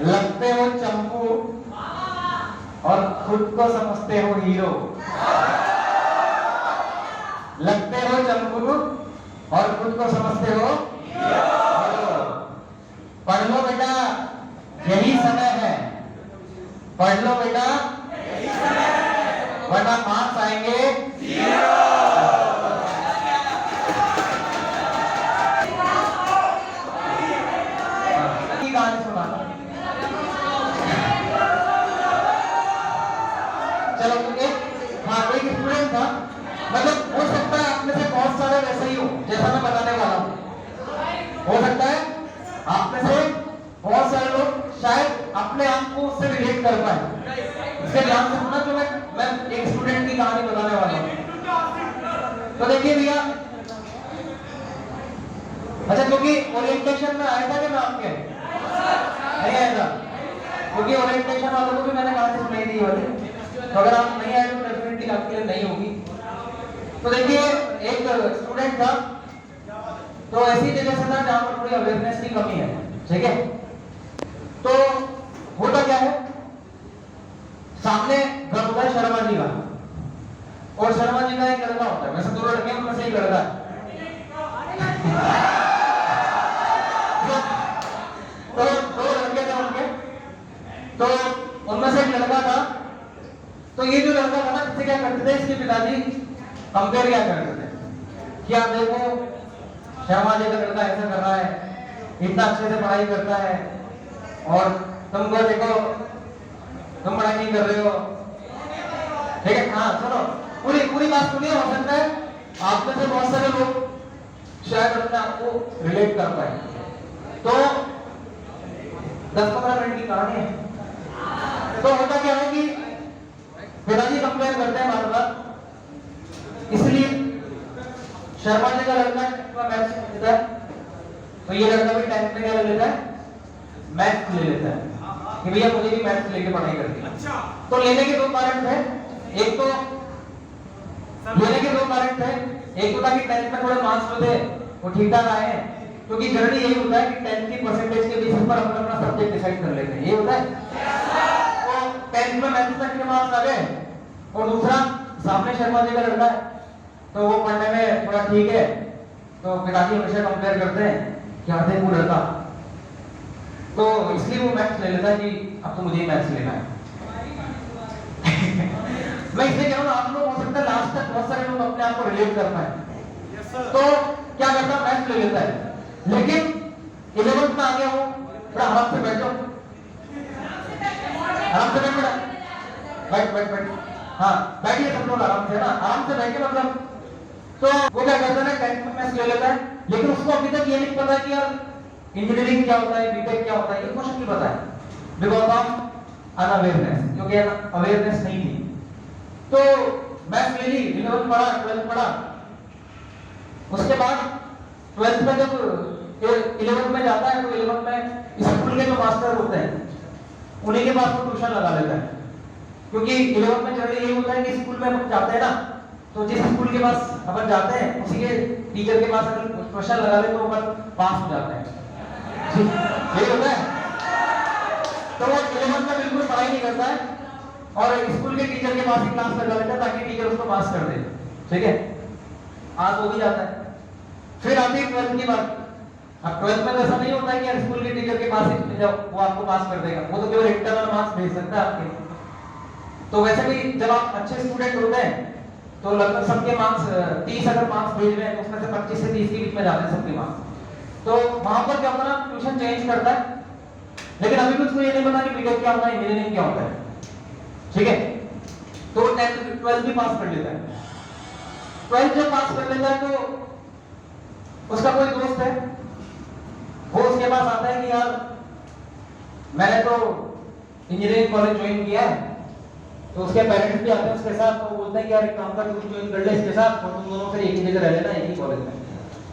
लगते हो चंपू और खुद को समझते हो हीरो। लगते हो चंपू और खुद को समझते हो हीरो। पढ़ लो बेटा, यही समय है। पढ़ लो बेटा, वरना मार्क्स आएंगे जीरो। गाने सुनाना। चलो हाँ, एक स्टूडेंट था, मतलब हो सकता है आप में से बहुत सारे वैसे ही हो जैसा मैं बताने वाला हूँ। हो सकता है आप में से बहुत सारे लोग शायद अपने आप को उससे रिलेट कर पाए। इसके ध्यान से सुना, तो मैं एक स्टूडेंट की कहानी बताने वाला हूँ। तो देखिए भैया, अच्छा क्योंकि ओरिएंटेशन में आया था कि मैं आपके नहीं आया था, क्योंकि ओरिएंटेशन वालों को भी मैंने कहानी सुनाई दी वाली, तो अगर आप नहीं आए तो डेफिनेटली आपके लिए नहीं होगी। तो देखिए एक स्टूडेंट था, तो ऐसी जगह से था जहां पर थोड़ी अवेयरनेस की कमी है, ठीक है। तो होता क्या है, सामने घर होता है शर्मा जी का, और शर्मा जी का एक लड़का होता है, वैसे दो लड़के हैं उनमें से एक लड़का है। तो दो लड़के थे उनके, तो उनमें से एक लड़का था। तो ये जो लड़का था ना, इससे क्या करते थे, इसके पिताजी कंपेयर क्या करते थे, क्या देखो शर्मा जी का लड़का ऐसा कर रहा है, इतना अच्छे से पढ़ाई करता है, और तुमको देखो तुम पढ़ाई नहीं कर रहे हो, ठीक है। हाँ सुनो, पूरी पूरी बात सुनिए, हो सकता है आप में से बहुत सारे लोग शायद अपने आप को रिलेट कर पाए। तो 10-15 मिनट की कहानी है। तो होता क्या है कि पिताजी कंपेयर करते हैं बार बार, इसलिए शर्मा जी का लड़का मैथ्स लेता है, तो ये लड़का भी 10th में क्या ले लेता है, मैथ्स ले लेता है कि भैया मुझे भी मैथ्स लेके पढ़ाई करनी है। अच्छा। तो लेने के दो कारण थे, एक तो लेने के दो कारण थे, एक तो था कि 10th में थोड़े मार्क्स जो थे वो ठीक ठाक आए हैं, क्योंकि जनरली यही होता है कि 10th की परसेंटेज के बेसिस पर अपना अपना सब्जेक्ट डिसाइड कर लेते हैं, ये होता है। तो 10th में मैथ्स तक के मार्क्स आ गए, और दूसरा सामने शर्मा जी का लड़का है, तो वो पढ़ने में थोड़ा ठीक है, तो पिताजी हमेशा कंपेयर करते हैं कि यार देख वो लड़का, तो इसलिए वो मैथ्स ले लेता है कि अब तो मुझे ही मैथ्स लेना है। मैं इसलिए कह रहा हूँ, आप लोग हो सकता है लास्ट तक बहुत सारे लोग अपने आप को रिलेट कर पाए। तो क्या करता है, मैथ्स ले लेता है, लेकिन 11th में आ गया हो, थोड़ा आराम से बैठो, आराम से बैठ बैठ, हाँ बैठिए सब लोग आराम से ना, आराम से बैठिए मतलब। तो वो क्या करता है, 10th में मैथ्स ले लेता है, लेकिन उसको अभी तक ये नहीं पता कि यार इंजीनियरिंग क्या होता है, बीटेक क्या होता है, ये क्वेश्चन नहीं पता है, बिकॉज ऑफ अनअवेयरनेस, क्योंकि अवेयरनेस नहीं थी। तो मैथ्स ले ली, 11th पढ़ा, 12th पढ़ा, उसके बाद 12th में जब 11th में जाता है, तो 11th में स्कूल के जो मास्टर होते हैं उन्हीं के पास वो ट्यूशन लगा लेता है, क्योंकि 11th में जनरली ये होता है कि स्कूल में हम जाते हैं ना, तो जिस स्कूल के पास अपन जाते हैं उसी के टीचर के पास अगर ट्यूशन लगा ले तो अपन पास हो जाते हैं, यही होता है। तो वो 11th में बिल्कुल पढ़ाई नहीं करता है, और स्कूल के टीचर के पास ही क्लास लगा लेता है ताकि टीचर उसको पास कर दे, ठीक है। आज हो भी जाता है। फिर आती है 12th की बात। अब 12th में तो ऐसा नहीं होता है कि स्कूल के टीचर के पास ही जब वो आपको पास कर देगा, वो तो केवल इंटरनल मार्क्स भेज सकता है आपके। तो वैसे भी जब आप अच्छे स्टूडेंट होते हैं तो लगभग सबके मार्क्स 30 अगर मार्क्स भेज रहे हैं तो उसमें से 25 से 30 के बीच में जाते हैं सबके मार्क्स। तो वहां पर क्या होता है, ट्यूशन चेंज करता है, लेकिन अभी भी उसको ये नहीं पता कि बीटेक क्या होता है, इंजीनियरिंग क्या होता है, ठीक है। तो 10th 12th भी पास कर लेता है। 12th जब पास कर लेता है तो उसका कोई दोस्त है, वो उसके पास आता है कि यार मैंने तो इंजीनियरिंग कॉलेज ज्वाइन किया है, तो उसके पेरेंट्स भी आते हैं उसके साथ, तो बोलते हैं कि यार एक काम कर, तू ज्वाइन कर ले इसके साथ, और तुम दोनों फिर एक ही जगह रह लेना, एक ही कॉलेज में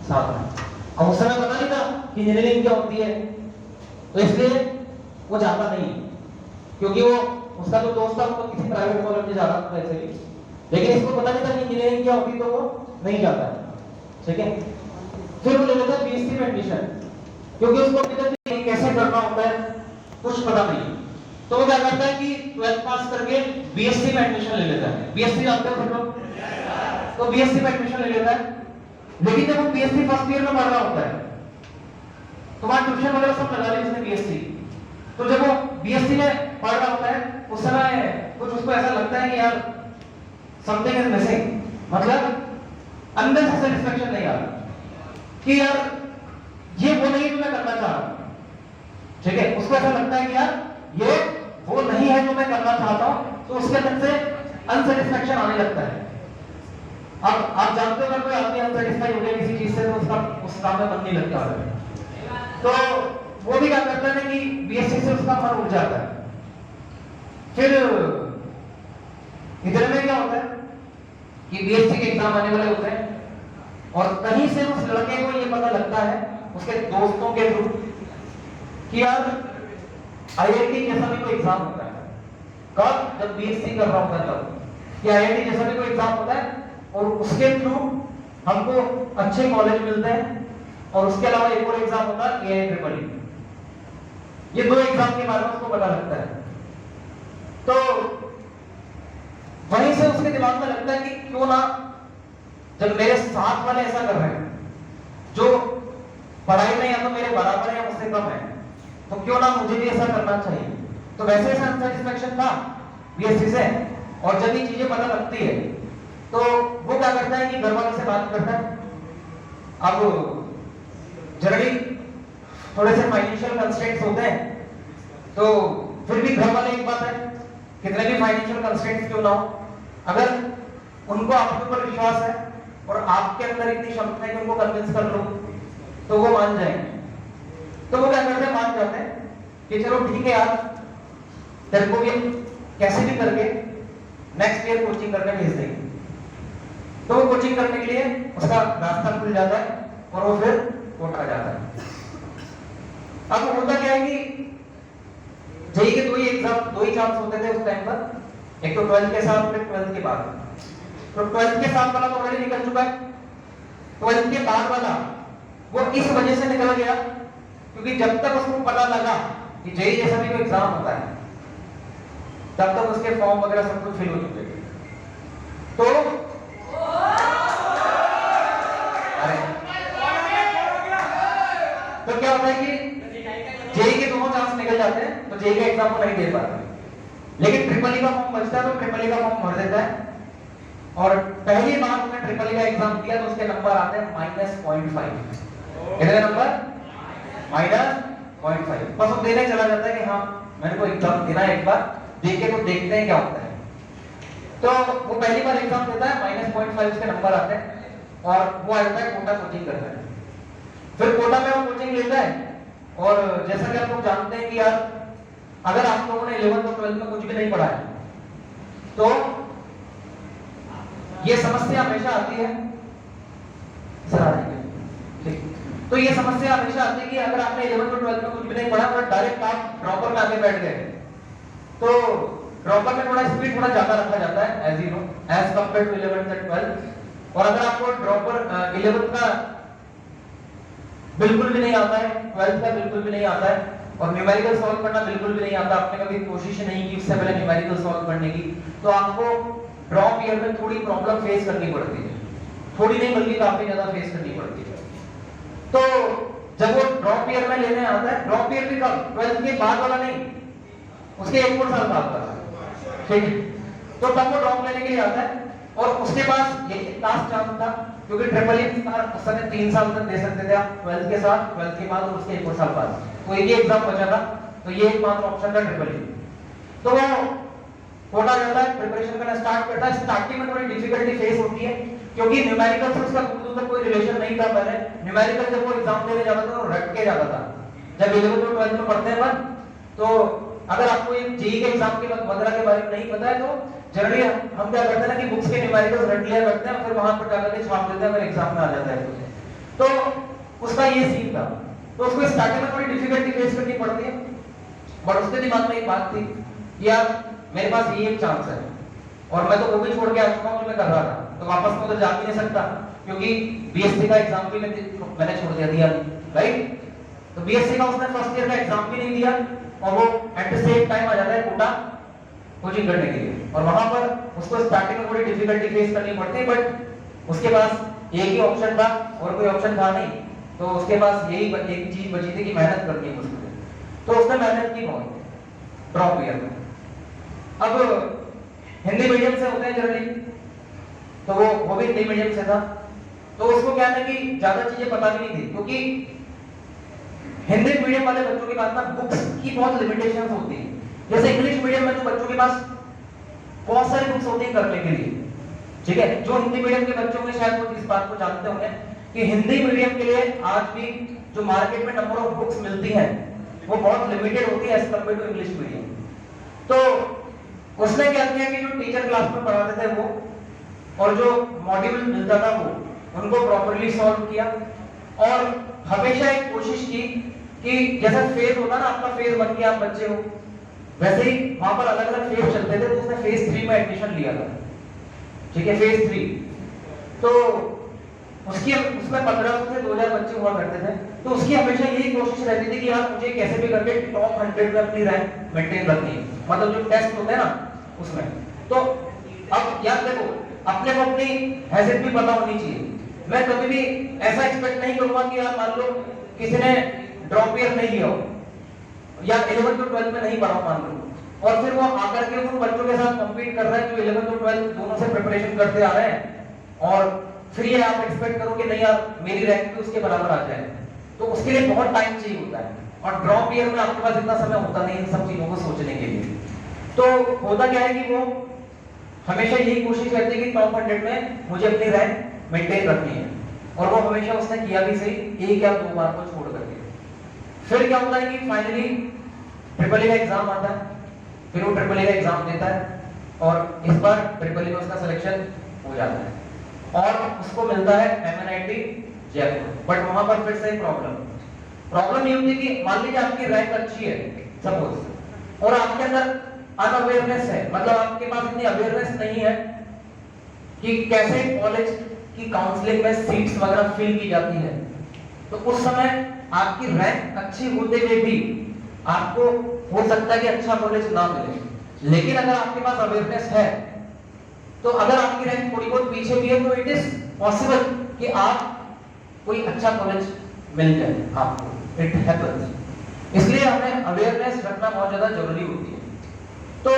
साथ में। अब उस समय पता नहीं था कि इंजीनियरिंग क्या होती है, तो इसलिए वो जाता नहीं, क्योंकि वो उसका जो दोस्त था वो तो किसी प्राइवेट कॉलेज में जा रहा था ऐसे भी, लेकिन इसको पता नहीं था कि इंजीनियरिंग क्या होती, तो वो नहीं जाता, ठीक है। फिर वो ले लेता है बीएससी में एडमिशन, क्योंकि उसको अभी तक कैसे करना होता है, कुछ पता नहीं, तो वो क्या करता है कि 12th पास करके बीएससी में एडमिशन ले लेता है। बीएससी जानते हो सब लोग, तो बीएससी में एडमिशन ले लेता है। लेकिन जब वो बीएससी फर्स्ट ईयर में पढ़ रहा होता है तो वहां ट्यूशन वगैरह सब लगा ली उसने बीएससी। तो जब वो बीएससी में पढ़ रहा होता है उस समय कुछ उसको ऐसा लगता है कि यार समथिंग इज मिसिंग, मतलब अंदर से सेटिस्फेक्शन नहीं आ रहा कि यार ये वो नहीं जो मैं करना चाह रहा हूं, ठीक है। उसको ऐसा लगता है कि यार ये वो नहीं है जो मैं करना चाहता हूं, तो उसके अंदर से अनसेटिस्फेक्शन आने लगता है। अब आप जानते हो अगर कोई आदमी अनसेटिस्फाइड हो गया किसी चीज से तो उसका उस काम में मन नहीं लगता है, तो वो भी क्या करता है कि बीएससी से उसका मन उठ जाता है। फिर इधर में क्या होता है कि बीएससी के एग्जाम आने वाले होते हैं और कहीं से उस लड़के को ये पता लगता है उसके दोस्तों के थ्रू कि यार आईआईटी जैसा भी कोई एग्जाम होता है। कब? जब बीएससी कर रहा होता है तब, कि आईआईटी जैसा भी कोई एग्जाम होता है और उसके थ्रू हमको अच्छे कॉलेज मिलते हैं। और उसके अलावा एक और एग्जाम होता है एआईट्रिपल। ये दो एग्जाम के बारे में उसको पता लगता है। तो वहीं से उसके दिमाग में लगता है कि क्यों ना, जब मेरे साथ वाले ऐसा कर रहे हैं जो पढ़ाई में या तो मेरे बराबर है या मुझसे कम है, तो क्यों ना मुझे भी ऐसा करना चाहिए। तो वैसे ऐसा अनसेटिस्फेक्शन था बीएससी से। और जब ये चीजें पता लगती है तो वो क्या करता है कि घर वालों से बात करता है। अब जनरली थोड़े से फाइनेंशियल कंस्ट्रेंट्स होते हैं, तो फिर भी घर वाले एक बात है, कितने भी फाइनेंशियल कंस्ट्रेंट्स क्यों ना हो, अगर उनको आपके ऊपर विश्वास है और आपके अंदर इतनी क्षमता है कि उनको कन्विंस कर लो तो वो मान जाएंगे। तो वो क्या करते हैं, मान जाते हैं कि चलो ठीक है यार, तेरे को भी कैसे भी करके नेक्स्ट ईयर कोचिंग करने भेज देंगे। तो वो कोचिंग करने के लिए उसका रास्ता खुल जाता है और वो फिर कोटा जाता है। अब होता क्या है कि जेई के दो ही चांस होते थे उस टाइम पर, एक तो 12th के साथ फिर 12th के बाद। तो 12th के साथ वाला तो ऑलरेडी निकल चुका है, 12th के बाद वाला वो इस वजह से निकल गया क्योंकि जब तक उसको पता लगा कि जेई जैसा भी कोई एग्जाम होता है तब तक उसके फॉर्म वगैरह सब कुछ फिल हो चुके थे। तो क्या होता है कि जेई के दोनों चांस निकल जाते हैं, तो जेई का एग्जाम को नहीं दे पाते, लेकिन ट्रिपल ई का फॉर्म बचता है तो ट्रिपल ई का फॉर्म भर देता है। और पहली बार उसने ट्रिपल ई का एग्जाम दिया तो उसके नंबर आते हैं -0.5। कितने नंबर? -0.5। बस वो देने चला जाता है कि हाँ मेरे को एग्जाम देना है, एक बार देख के तो देखते हैं क्या होता है। तो वो पहली बार एग्जाम देता है, -0.5 उसके नंबर आते हैं और वो आ जाता है कोटा कोचिंग करता है। फिर कोटा में वो कोचिंग लेता है और जैसा कि आप लोग जानते हैं कि यार अगर आप लोगों ने 11th और 12th में कुछ भी नहीं पढ़ा है तो ये समस्या हमेशा आती है। ठीक, तो ये समस्या हमेशा आती है कि अगर आपने 11th और 12th में कुछ भी नहीं पढ़ा और डायरेक्ट आप ड्रॉपर में आके बैठ गए, तो ड्रॉपर में थोड़ा स्पीड थोड़ा ज्यादा रखा जाता है as you know, as compare to 11th and 12th। और अगर आपको ड्रॉपर 11th का बिल्कुल भी नहीं आता है, 12th का बिल्कुल भी नहीं आता है और न्यूमेरिकल सॉल्व करना बिल्कुल भी नहीं आता, आपने कभी कोशिश नहीं की उससे पहले न्यूमेरिकल सॉल्व करने की, तो आपको ड्रॉप ईयर में थोड़ी प्रॉब्लम फेस करनी पड़ती है। थोड़ी नहीं बल्कि काफी ज्यादा फेस करनी पड़ती है। तो जब वो ड्रॉप ईयर में लेने आता है, ड्रॉप ईयर भी कब? 12th के बाद वाला नहीं, उसके एक और साल बाद वाला, ठीक है। तो तब वो ड्रॉप लेने के लिए आता है और उसके पास ये लास्ट चांस था क्योंकि ट्रिपल ई उस समय 3 साल तक दे सकते थे आप 12th के साथ, 12th के बाद और उसके एक और साल बाद, तो एक ही एग्जाम बचा था, तो ये एकमात्र ऑप्शन था ट्रिपल ई। तो वो कोटा जाता है, प्रिपरेशन करना स्टार्ट करता है। स्टार्टिंग में थोड़ी डिफिकल्टी फेस होती है क्योंकि न्यूमेरिकल से उसका दूर कोई रिलेशन नहीं था। पहले न्यूमेरिकल जब वो एग्जाम देने जाता था तो रट के जाता था। जब 11th और 12th में पढ़ते हैं अपन, तो अगर आपको ये जेईई के एग्जाम के वगैरह के बारे में नहीं पता है तो जनरली हम क्या करते हैं ना कि बुक्स के न्यूमेरिकल्स रट लिया करते हैं, फिर वहां पर जाकर के छाप देते हैं, फिर एग्जाम में आ जाता है। तो उसका ये सीन था, तो उसको स्टार्टिंग में थोड़ी डिफिकल्टी फेस करनी पड़ती है, बट उसके दिमाग में एक बात थी कि यार मेरे पास ये एक चांस है और मैं तो वो भी छोड़ के आ चुका हूं जो मैं कर रहा था, तो वापस में तो जा भी नहीं सकता क्योंकि बीएससी का एग्जाम भी मैंने छोड़ दिया, राइट। तो बीएससी का उसने फर्स्ट ईयर का एग्जाम भी नहीं दिया और वो एट द सेम टाइम आ जाता है कोटा कोचिंग करने के लिए, और वहां पर उसको स्टार्टिंग में थोड़ी डिफिकल्टी फेस करनी पड़ती है, बट उसके पास एक ही ऑप्शन था और कोई ऑप्शन था नहीं, तो उसके पास यही एक चीज बची थी कि मेहनत करनी है उसको, तो उसने मेहनत की बहुत, ड्रॉप ईयर में। अब हिंदी मीडियम से होते हैं जनरली, तो वो भी हिंदी मीडियम से था, तो उसको क्या था कि ज्यादा चीजें पता भी नहीं थी, क्योंकि हिंदी मीडियम वाले बच्चों के पास ना बुक्स की बहुत लिमिटेशंस होती है। जैसे इंग्लिश मीडियम में तो बच्चों के पास बहुत सारी बुक्स होती हैं करने के लिए, ठीक है। जो हिंदी मीडियम के बच्चों में शायद वो इस बात को जानते होंगे कि हिंदी मीडियम के लिए आज भी जो मार्केट में नंबर ऑफ बुक्स मिलती हैं वो बहुत लिमिटेड होती है as compare to English medium. तो उसने क्या किया कि जो टीचर क्लास में पढ़ाते थे वो और जो मॉड्यूल मिलता था वो उनको प्रॉपर्ली सॉल्व किया, और हमेशा एक कोशिश की कि जैसा फेज होता ना, आपका फेज 1 के आप बच्चे हो, वैसे ही वहां पर अलग अलग फेज चलते थे, तो उसने फेज 3 में एडमिशन लिया था, ठीक है, फेज 3। तो उसमें 1500 से 2000 बच्चे हुआ करते थे, तो उसकी हमेशा यही कोशिश रहती थी कि यार मुझे कैसे भी करके टॉप 100 में अपनी रैंक मेंटेन रखनी है, मतलब जो टेस्ट होते हैं ना उसमें। तो अब यार देखो, अपने को अपनी हैसियत भी पता होनी चाहिए। मैं कभी भी ऐसा एक्सपेक्ट नहीं करूंगा कि यार मान लो किसी ने ड्रॉप ईयर नहीं लिया हो या 11th और 12th में नहीं पढ़ा मान लो, और फिर वो आकर के उन बच्चों के साथ कम्पीट कर रहा है जो 11th और 12th दोनों से प्रिपरेशन करते आ रहे हैं, और फिर ये आप एक्सपेक्ट करो कि नहीं यार मेरी रैंक भी उसके बराबर आ जाए, तो उसके लिए बहुत टाइम चाहिए होता है, और ड्रॉप ईयर में आपके पास इतना समय होता नहीं इन सब चीजों को सोचने के लिए। तो होता क्या है कि वो हमेशा यही कोशिश करते हैं कि टॉप 100 में मुझे अपनी रैंक मेंटेन रखनी है, और वो हमेशा उसने किया भी सही, एक या दो बार को छोड़ करके। फिर क्या होता है कि फाइनली ट्रिपल ई का एग्जाम आता है, फिर वो ट्रिपल ई का एग्जाम देता है, और इस बार ट्रिपल ई में उसका सिलेक्शन हो जाता है और उसको मिलता है MNIT जयपुर। बट वहां पर फिर से प्रॉब्लम ये होती है कि मान लीजिए आपकी रैंक अच्छी है सपोज, और आपके अंदर अनअवेयरनेस है, मतलब आपके पास इतनी अवेयरनेस नहीं है कि कैसे कॉलेज की काउंसलिंग में सीट्स वगैरह फिल की जाती है, तो उस समय आपकी रैंक अच्छी होते हुए भी आपको हो सकता है कि अच्छा कॉलेज ना मिले। लेकिन अगर आपके पास अवेयरनेस है, तो अगर आपकी रैंक थोड़ी बहुत पीछे भी है तो इट इज पॉसिबल कि आप कोई अच्छा कॉलेज मिल जाए आपको, इट हैपेंस। इसलिए हमें अवेयरनेस रखना बहुत ज्यादा जरूरी होती है। तो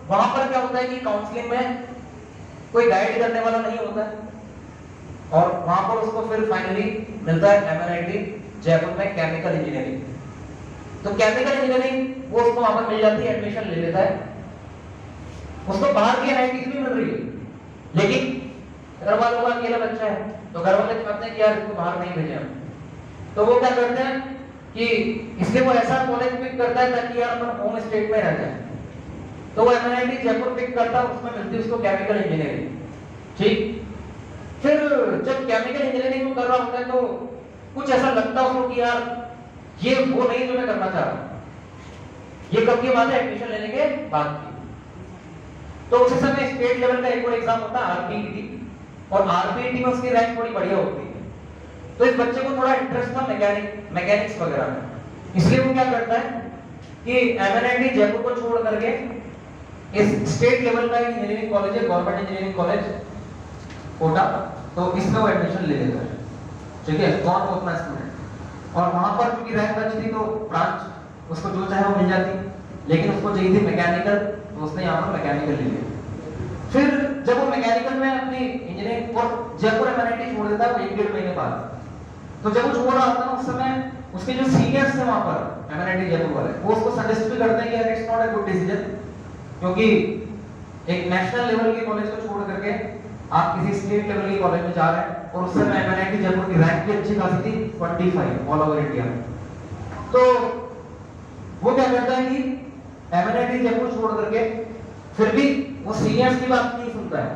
वहां पर क्या होता है कि काउंसलिंग में कोई गाइड करने वाला नहीं होता है, और वहां पर उसको फिर फाइनली मिलता है MNIT जयपुर में केमिकल इंजीनियरिंग। तो केमिकल इंजीनियरिंग वो उसको वहां पर मिल जाती है, एडमिशन ले लेता है, उसको बाहर की NITs भी मिल रही है, लेकिन घर वालों का अकेला बच्चा है, तो घर वाले चाहते हैं कि यार इसको बाहर नहीं भेजें हम, तो वो क्या करते हैं कि इसलिए वो ऐसा कॉलेज पिक करता है ताकि यार अपन होम स्टेट में रह जाए, तो वो MNIT जयपुर पिक करता है, उसमें मिलती है उसको केमिकल इंजीनियरिंग, ठीक। फिर जब केमिकल इंजीनियरिंग कर रहा होता है तो कुछ ऐसा लगता है उसको कि यार ये वो नहीं जो मैं करना चाह रहा हूं। ये कब की बात है? एडमिशन लेने के बाद की। तो उसी समय स्टेट लेवल का एक और एग्जाम होता है RPET, और RPET में उसकी रैंक थोड़ी बढ़िया होती है, तो इस बच्चे को थोड़ा इंटरेस्ट था मैकेनिक्स वगैरह में, इसलिए वो क्या करता है कि MNIT जयपुर को छोड़ करके इस स्टेट लेवल का इंजीनियरिंग कॉलेज है, गवर्नमेंट इंजीनियरिंग कॉलेज कोटा, तो इसमें वो एडमिशन ले लेता है, ठीक है, कौन उतना स्टूडेंट। और वहां पर क्योंकि रैंक अच्छी थी तो ब्रांच उसको जो चाहे वो मिल जाती, लेकिन उसको चाहिए थी मैकेनिकल, तो उसने यहाँ पर मैकेनिकल ले लिया। फिर जब वो मैकेनिकल में अपनी इंजीनियरिंग और जयपुर MNIT छोड़ देता है 1-1.5 महीने बाद, तो जब वो छोड़ रहा होता है ना उस समय उसके जो सीनियर्स थे वहां पर MNIT जयपुर वाले, वो उसको सजेस्ट भी करते हैं कि it's not a good decision, क्योंकि एक नेशनल लेवल के कॉलेज को छोड़ करके आप किसी स्टेट लेवल के कॉलेज में जा रहे हैं, और उस समय MNIT जयपुर की रैंक भी अच्छी खासी थी, 25 ऑल ओवर इंडिया में। तो वो क्या करता है कि MNIT जयपुर छोड़ करके फिर भी वो सीनियर्स की बात नहीं सुनता है,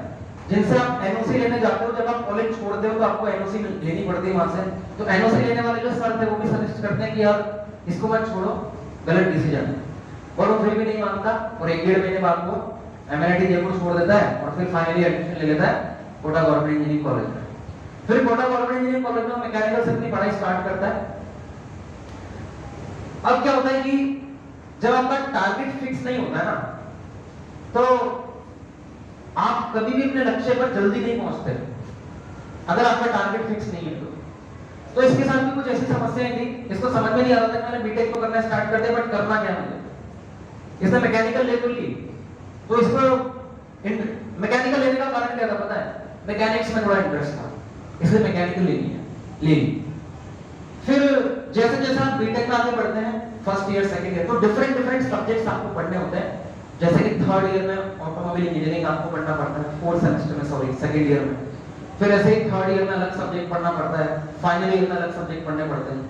जिनसे आप NOC लेने जाते हो, जब आप कॉलेज छोड़ते हो तो आपको NOC लेनी पड़ती है वहां से, तो NOC लेने वाले जो सर थे वो भी सजेस्ट करते हैं कि यार इसको मत छोड़ो, गलत डिसीजन है, और वो फिर भी नहीं मानता, और 1-1.5 महीने बाद वो MNIT जयपुर छोड़ देता है, और फिर फाइनली एडमिशन ले लेता है कोटा गवर्नमेंट इंजीनियरिंग कॉलेज में। फिर कोटा गवर्नमेंट इंजीनियरिंग कॉलेज में मैकेनिकल से अपनी पढ़ाई स्टार्ट करता है। अब क्या होता है कि जब आपका टारगेट फिक्स नहीं होता है ना, तो आप कभी भी अपने लक्ष्य पर जल्दी नहीं पहुंचते अगर आपका टारगेट फिक्स नहीं है तो इसके साथ भी कुछ ऐसी समस्याएं थी, इसको समझ में नहीं आ रहा था। मैंने बीटेक को करना स्टार्ट कर दिया, बट करना क्या मुझे, इसने मैकेनिकल लेवल ली, तो इसको मैकेनिकल लेने का कारण क्या था पता है, मैकेनिक्स में थोड़ा इंटरेस्ट था, इसलिए मैकेनिकल ले ली। फिर जैसे जैसे आप बीटेक में आगे बढ़ते हैं, फर्स्ट ईयर सेकंड ईयर, तो डिफरेंट सब्जेक्ट्स आपको पढ़ने होते हैं। जैसे कि थर्ड ईयर में ऑटोमोबाइल इंजीनियरिंग आपको पढ़ना पड़ता है, फोर्थ सेमेस्टर में, सॉरी सेकंड ईयर में। फिर ऐसे ही थर्ड ईयर में अलग सब्जेक्ट पढ़ना पड़ता है, फाइनल ईयर में अलग सब्जेक्ट पढ़ने पड़ते हैं।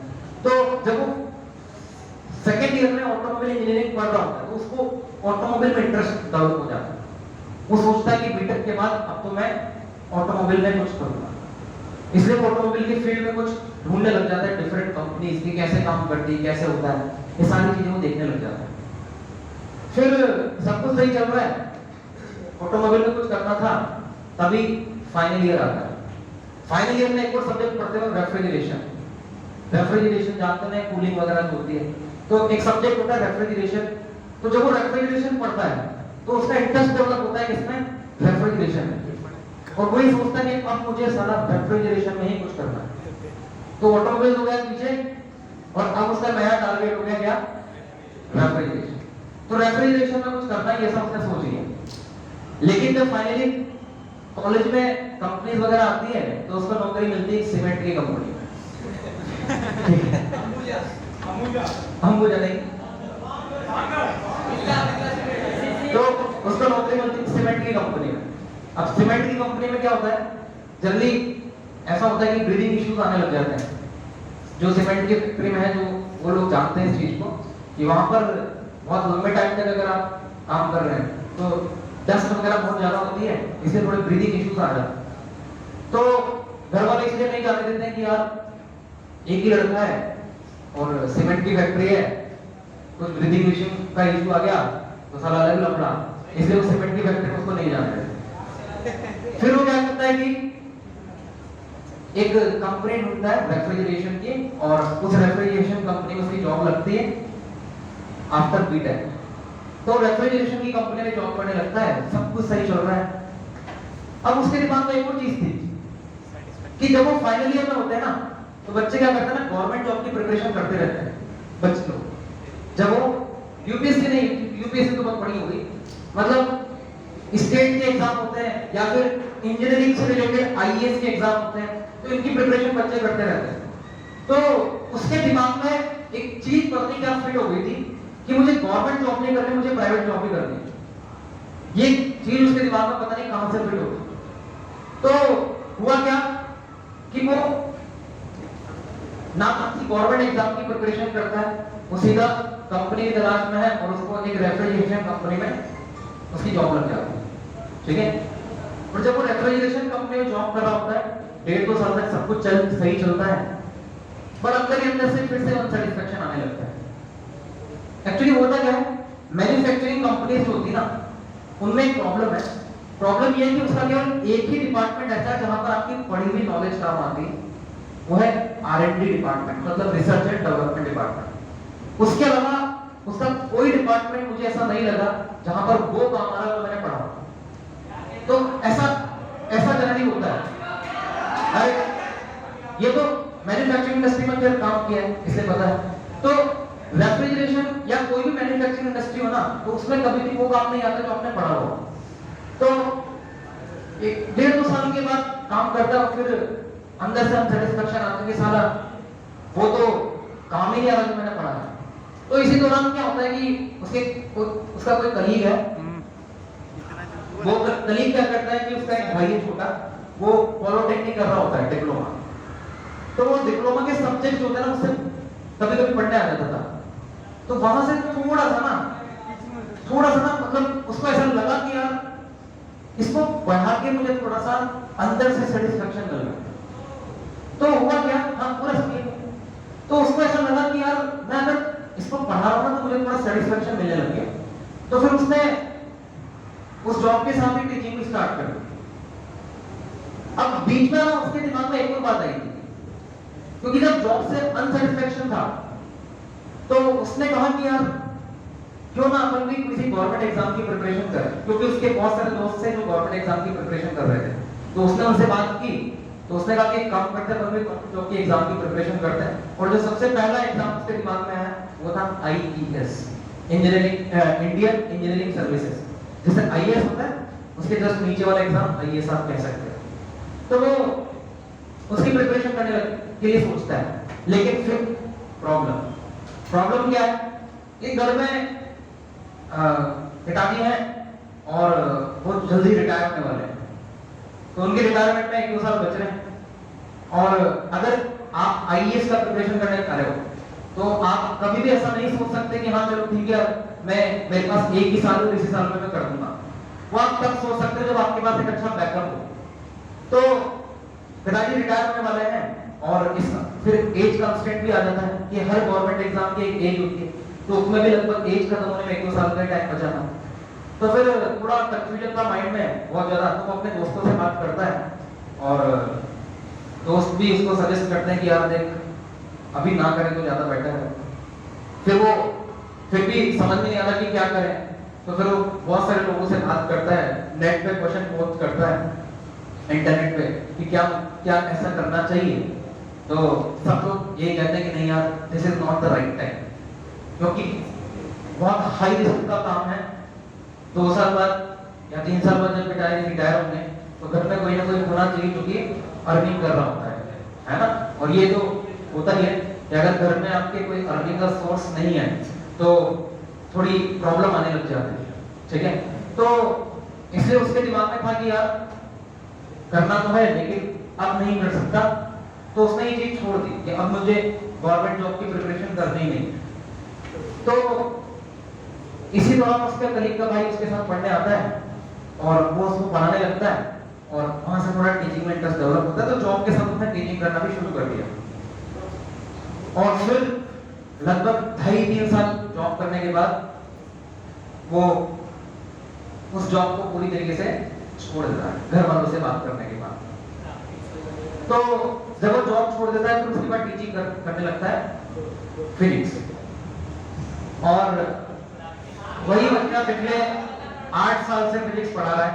तो जब वो सेकंड ईयर में ऑटोमोबाइल इंजीनियरिंग पढ़ रहा होता है, तो उसको ऑटोमोबाइल में इंटरेस्ट डेवलप हो जाता है। वो सोचता है कि बीटेक के बाद अब तो मैं ऑटोमोबाइल में कुछ करूंगा, इसलिए वो ऑटोमोबाइल की फील्ड में कुछ ढूंढने लग जाता है, डिफरेंट कंपनीज की कैसे काम करती है, कैसे होता है, ये सारी चीजें वो देखने लग जाता है। फिर सब कुछ सही चल रहा है, ऑटोमोबाइल में कुछ करना था, तभी फाइनल ईयर आता है। फाइनल ईयर में एक और सब्जेक्ट पढ़ते हैं, रेफ्रिजरेशन। रेफ्रिजरेशन जानते हैं, कूलिंग वगैरह जो होती है, तो एक सब्जेक्ट होता है रेफ्रिजरेशन। तो जब वो रेफ्रिजरेशन पढ़ता है तो उसका इंटरेस्ट डेवलप होता है किसमें, रेफ्रिजरेशन में, और वही सोचता है कि अब मुझे सारा रेफ्रिजरेशन में ही कुछ करना है। तो ऑटोमोबाइल हो गया पीछे, और अब उसका नया टारगेट हो गया क्या, रेफ्रिजरेशन। तो रेफ्रिजरेशन में कुछ करना है, ये सब उसने सोच लिया। लेकिन जब फाइनली कॉलेज में कंपनीज वगैरह आती है, तो उसको नौकरी मिलती है सीमेंट की कंपनी में, अंबुजा नहीं, तो उसको नौकरी मिलती है सीमेंट की कंपनी में। अब सीमेंट की कंपनी में क्या होता है, जल्दी ऐसा होता है कि ब्रीदिंग इश्यूज आने लग जाते हैं। जो सीमेंट की फैक्ट्री में है, जो वो लोग जानते हैं इस चीज को कि वहां पर बहुत लंबे टाइम तक अगर आप काम कर रहे हैं तो डस्ट वगैरह बहुत ज्यादा होती है, इसलिए थोड़े ब्रीदिंग इश्यूज आ जाते हैं। तो घर वाले इसलिए नहीं जाने देते हैं कि यार एक ही लड़का है और सीमेंट की फैक्ट्री है, कुछ ब्रीदिंग इश्यू का इश्यू आ गया तो साला अलग लफड़ा, इसलिए वो सीमेंट की फैक्ट्री में उसको नहीं जाने देते। फिर वो क्या करता है कि एक कंपनी ढूंढता है रेफ्रिजरेशन की, और उस रेफ्रिजरेशन कंपनी में उसकी जॉब लगती है आफ्टर बीटेक। तो रेफ्रिजरेशन की कंपनी में जॉब करने लगता है, सब कुछ सही चल रहा है। अब उसके दिमाग में एक और चीज थी कि जब वो फाइनल ईयर में होते हैं ना, तो बच्चे क्या करते हैं ना, गवर्नमेंट जॉब की प्रिपरेशन करते रहते हैं बच्चे लोग। जब वो यूपीएससी नहीं, यूपीएससी तो बहुत बड़ी होगी, मतलब स्टेट के एग्जाम होते हैं या फिर इंजीनियरिंग से रिलेटेड आईएएस के एग्जाम होते हैं, तो इनकी प्रिपरेशन बच्चे करते रहते हैं। तो उसके दिमाग में एक चीज पता नहीं क्या फिट हो गई थी कि मुझे गवर्नमेंट जॉब नहीं करनी, मुझे प्राइवेट जॉब ही करनी है। ये चीज उसके दिमाग में पता नहीं कहां से फिट हो गई। तो हुआ क्या कि वो ना गवर्नमेंट एग्जाम की प्रिपरेशन करता है, वो सीधा कंपनी की तलाश में है और उसको एक रेफ्रिजरेशन कंपनी में उसकी जॉब लग जाती है, ठीक है। और जब वो रेफ्रिजरेशन कंपनी में जॉब कर रहा होता है, 1.5-2 साल तक सब कुछ सही चलता है, पर अंदर ही अंदर से फिर से अनसैटिस्फैक्शन आने लगता है। एक्चुअली होता क्या है, मैन्युफैक्चरिंग कंपनीज जो होती है ना, उनमें एक प्रॉब्लम है। प्रॉब्लम ये है कि उसका केवल एक ही डिपार्टमेंट ऐसा है जहां पर आपकी पढ़ी हुई नॉलेज काम आती है, वो है R&D डिपार्टमेंट, मतलब रिसर्च एंड डेवलपमेंट डिपार्टमेंट। उसके अलावा उसका कोई डिपार्टमेंट मुझे ऐसा नहीं लगा जहां पर वो काम आ रहा है जो मैंने पढ़ा। तो ऐसा जनरली होता है। अरे ये तो मैन्युफैक्चरिंग इंडस्ट्री में फिर काम किया है, इसलिए पता है। तो रेफ्रिजरेशन या कोई भी मैन्युफैक्चरिंग इंडस्ट्री हो ना, तो उसमें कभी भी वो काम नहीं आता जो आपने पढ़ा हो। तो 1.5-2 साल के बाद काम करता है, फिर अंदर से अनसैटिस्फैक्शन आता है कि साला वो तो काम ही नहीं आ रहा जो मैंने पढ़ा है। तो इसी दौरान क्या होता है कि उसका कोई कलीग है, वो कलीग क्या करता है कि उसका एक भाई है छोटा, वो पॉलिटेक्निक कर रहा होता है, डिप्लोमा। तो वो डिप्लोमा के सब्जेक्ट होते हैं ना, उससे कभी-कभी पढ़ने आ जाता था। तो वहां से थोड़ा सा ना मतलब उसको ऐसा लगा कि यार इसको पढ़ा के मुझे थोड़ा सा अंदर से सेटिस्फैक्शन मिल रहा। तो हुआ क्या, हाँ पूरा समझिए। तो उसको ऐसा लगा कि यार मैं अगर इसको पढ़ा रहा हूं तो मुझे थोड़ा सेटिस्फैक्शन मिलने लग गया। तो फिर उसने उस जॉब के साथ ही टीचिंग स्टार्ट कर दी। अब बीच में ना उसके दिमाग में एक और बात आई थी, क्योंकि जब जॉब से अनसेटिस्फैक्शन था तो उसने कहा कि यार क्यों ना अपन भी किसी गवर्नमेंट एग्जाम की प्रिपरेशन करें, क्योंकि उसके बहुत सारे दोस्त थे जो गवर्नमेंट एग्जाम की प्रिपरेशन कर रहे थे। तो उसने उनसे बात की, तो उसने कहा कि एक काम करते हैं, अपन भी जॉब की एग्जाम की प्रिपरेशन करते हैं। और जो सबसे पहला एग्जाम उसके दिमाग में आया वो था IES, engineering Indian engineering services. जैसे IAS होता है उसके जस्ट नीचे वाला एग्जाम IAS आप कह सकते हैं। तो वो उसकी प्रिपरेशन करने के लिए सोचता है, लेकिन फिर प्रॉब्लम क्या है, ये घर में पिताजी हैं और वो जल्दी रिटायर होने वाले हैं। तो उनके रिटायरमेंट में 1-2 साल बच रहे हैं। और अगर आप IAS का प्रिपरेशन करने जा रहे हो तो आप कभी भी ऐसा नहीं सोच सकते कि हाँ चलो ठीक है मेरे पास 1 ही साल है, इसी साल में मैं कर दूंगा। वो आप तब सोच सकते हो जब आपके पास एक अच्छा बैकअप हो। तो पिताजी रिटायर होने वाले हैं और इस फिर एज कंस्ट्रेंट भी आ जाता है कि हर गवर्नमेंट एग्जाम की एक एज होती है, तो उसमें भी लगभग एज खत्म होने में 1-2 साल का टाइम बचा था। तो फिर थोड़ा कंफ्यूजन था माइंड में बहुत ज्यादा। तो वो अपने दोस्तों से बात करता है और दोस्त भी उसको सजेस्ट करते हैं कि यार देख अभी ना करें तो ज्यादा बेटर है। फिर भी समझ में नहीं आता कि क्या करें। तो फिर वो बहुत सारे लोगों से बात करता है, नेट पे क्वेश्चन पोस्ट करता है इंटरनेट पे कि क्या ऐसा करना चाहिए। तो सब लोग ये कहते हैं कि नहीं यार this is not the right time, क्योंकि बहुत हाई रिस्क का काम है। 2 साल बाद या 3 साल बाद जब रिटायर होंगे तो घर में कोई ना कोई होना चाहिए जो कि अर्निंग कर रहा होता है ना। और ये तो होता ही है कि अगर घर में आपके कोई अर्निंग का सोर्स नहीं है तो थोड़ी प्रॉब्लम आने लग जाती है, ठीक है। तो इसलिए उसके दिमाग में था कि यार करना तो है लेकिन अब नहीं कर सकता। तो उसने ये चीज छोड़ दी कि अब मुझे गवर्नमेंट जॉब की प्रिपरेशन करनी ही नहीं। तो इसी दौरान उसके कलीग का भाई उसके साथ पढ़ने आता है और वो उसको पढ़ाने लगता है और वहां से थोड़ा टीचिंग में इंटरेस्ट डेवलप होता है। तो जॉब के साथ उसने टीचिंग करना भी शुरू कर दिया और फिर लगभग 2.5-3 साल जॉब करने के बाद वो उस जॉब को पूरी तरीके से छोड़ देता है घर वालों से बात करने के बाद। तो जब वो जॉब छोड़ देता है फिर उसके बाद टीचिंग करने लगता है फिजिक्स। और वही बच्चा पिछले 8 साल से फिजिक्स पढ़ा रहा है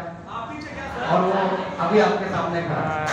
और वो अभी आपके सामने खड़ा है।